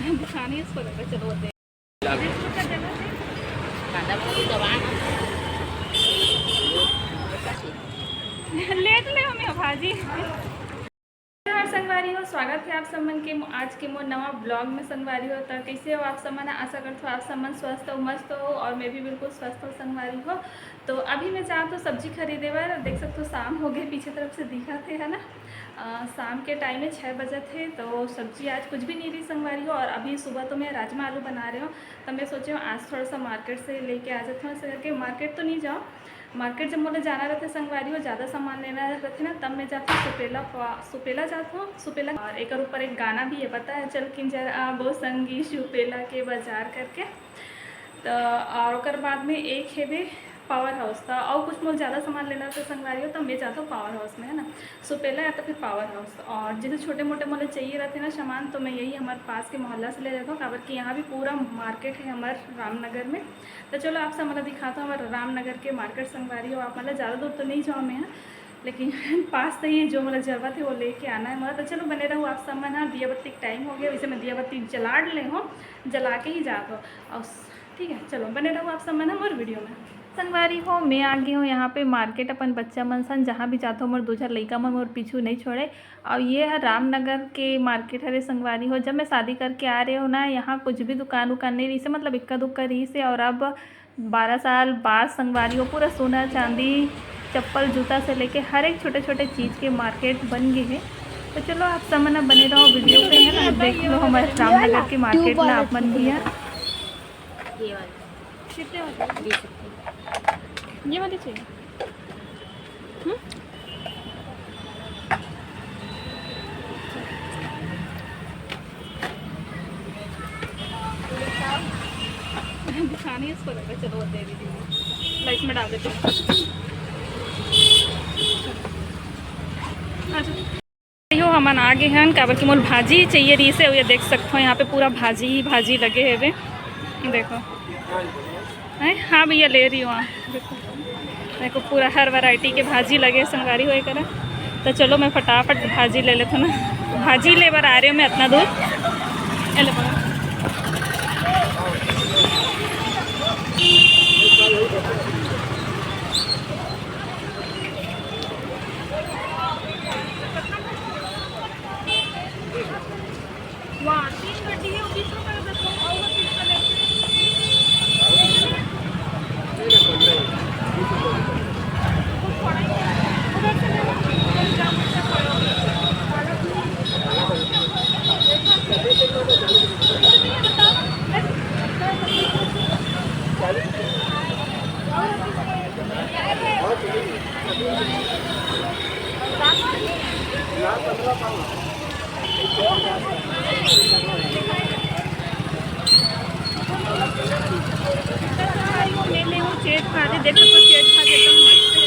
दिखानी इसको लगा चलो दे लेट ले हमें भाजी। नमस्कार संगवारी हो, स्वागत है आप सम्मन के आज के मोर नवा ब्लॉग में। संगवारी हो तो कैसे हो आप सम्मन? आशा करते हो आप सम्मन स्वस्थ हो, मस्त हो और मैं भी बिल्कुल स्वस्थ हो संगवारी हो। तो अभी मैं चाहूँ तो सब्जी खरीदे बार देख सकते हो शाम हो गए, पीछे तरफ से दिखा थे है ना। शाम के टाइम में 6 बजे थे तो सब्जी आज कुछ भी नहीं रही संगवारी हो। और अभी सुबह तो मैं राजमा आलू बना रही हूँ, तो मैं सोची हूँ आज थोड़ा सा मार्केट से लेके आ जाते हैं। ऐसा करके मार्केट तो नहीं जाओ, मार्केट जब मुझे जाना रहता है संगवारी हो, ज़्यादा सामान लेना रहता है ना, तब मैं जाती हूँ सुपेला जाता हूँ सुपेला। और एक ऊपर एक गाना भी है, पता है, चल किन जरा वो संगी सुपेला के बाजार करके। तो और बाद में एक है भी पावर हाउस था, और कुछ मुझे ज़्यादा सामान लेना था संगवारी हो, तो मैं जाता हूँ पावर हाउस में है ना, सुपेला या तो फिर पावर हाउस। और जैसे छोटे मोटे मुझे चाहिए रहते हैं ना सामान, तो मैं यही हमारे पास के मोहल्ला से ले जाता हूँ, काबर कि यहाँ भी पूरा मार्केट है हमारे रामनगर में। तो चलो आपसे मतलब दिखाता हूँ हमारे रामनगर के मार्केट संगवारी हो। आप मतलब ज़्यादा दूर तो नहीं जाओ मैं, लेकिन पास से ही जो मतलब ज़रूरत है वो लेके आना है मतलब। तो चलो बने रहो आप सब। ना दिया बत्ती का टाइम हो गया, वैसे मैं दिया बत्ती जला ले हूँ, जला के ही जाता हूँ। और ठीक है, चलो बने रहो आप सब में ना हमारे वीडियो में। संगवारी हो मैं आ गई हूँ यहाँ पे मार्केट, अपन बच्चा मनसन जहाँ भी जाता हूँ मोर 2 चार लड़का मन मोर पीछू नहीं छोड़े। और ये है रामनगर के मार्केट है संगवारी हो। जब मैं शादी करके आ रही हूँ ना, यहाँ कुछ भी दुकान उकान नहीं रही से, मतलब इक्का दुक्का रही से। और अब 12 साल बाद संगवारी हो पूरा सोना चांदी चप्पल जूता से लेके हर एक छोटे छोटे चीज़ के मार्केट बन गए हैं। तो चलो आप सब ना बने रहो वीडियो पे है ना, देख लो हमारे रामनगर के मार्केट ना आप मन भी है। ये वाली चाहिए। दिखानी इसको लगा चलो दे दीजिए, लाइट में डाल देते हैं। अच्छा हमन आगे हैं काबर की मोल भाजी चाहिए रही से। ये देख सकते हो यहाँ पे पूरा भाजी ही भाजी लगे है वे, देखो है। हाँ भैया ले रही हूँ, देखो देखो पूरा हर वैरायटी के भाजी लगे संगवारी हुए करे। तो चलो मैं फटाफट भाजी ले लेता हूँ ना, भाजी ले बार आ रही हूँ मैं इतना दूर। वहाँ 3 गड्डी है, 20 रुपये का 10 और 30 का लेते ले वो चेट खाते, देख सकते चेट खाते एकदम मस्त है।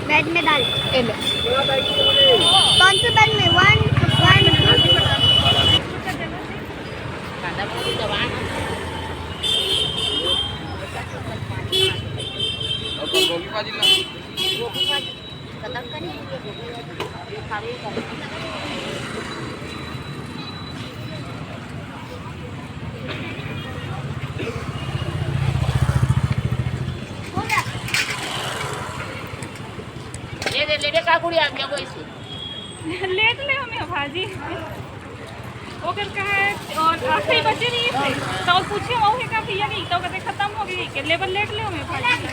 बैग में डाल कौन से बैग में? 1 लेट ले हमें भाजी ओकर कहा है। और आखिरी बचे नहीं थे तो पूछे वो है का भैया नहीं तो कहते खत्म हो गई के लेबर लेट ले हमें भाजी।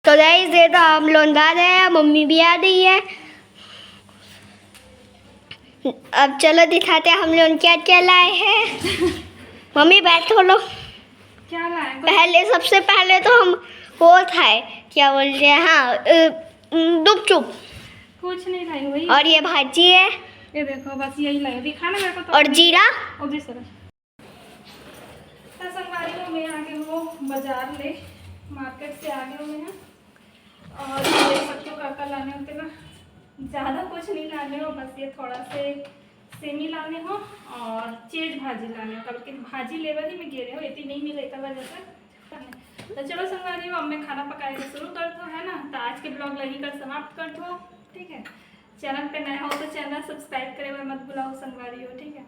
तो गाइस ये तो हम लोग आ गए हैं, मम्मी भी आ गई है। अब चलो दिखाते हैं हम लोग क्या क्या लाए हैं। मम्मी बैठो लो। क्या लाए? पहले सबसे पहले तो हम वो था क्या बोलते हैं, हाँ गुपचुप। कुछ नहीं लाई हुई। और ये भाजी है, ये देखो बस यही लाई दिखाना मेरे को तो। और जीरा और जिस तरह संगवारी को मैं आगे वो बाजार ले मार्केट से आगे हुए हैं। और देख सकते हो काका लाने होते ना, ज़्यादा कुछ नहीं लाने हो, बस ये थोड़ा से सेमी लाने हो और चेज भाजी लाने हो, कल के भाजी लेवल ही में गिरे हो, इतनी नहीं मिले एक वजह से। तो चलो संगवारी हो, अब मैं खाना पकाएगा शुरू कर दो, है ना। तो आज के ब्लॉग यहीं कर समाप्त कर दो, ठीक है। चैनल पे नया हो तो चैनल सब्सक्राइब करे हुए मत भुलाओ संगवारी हो, ठीक है।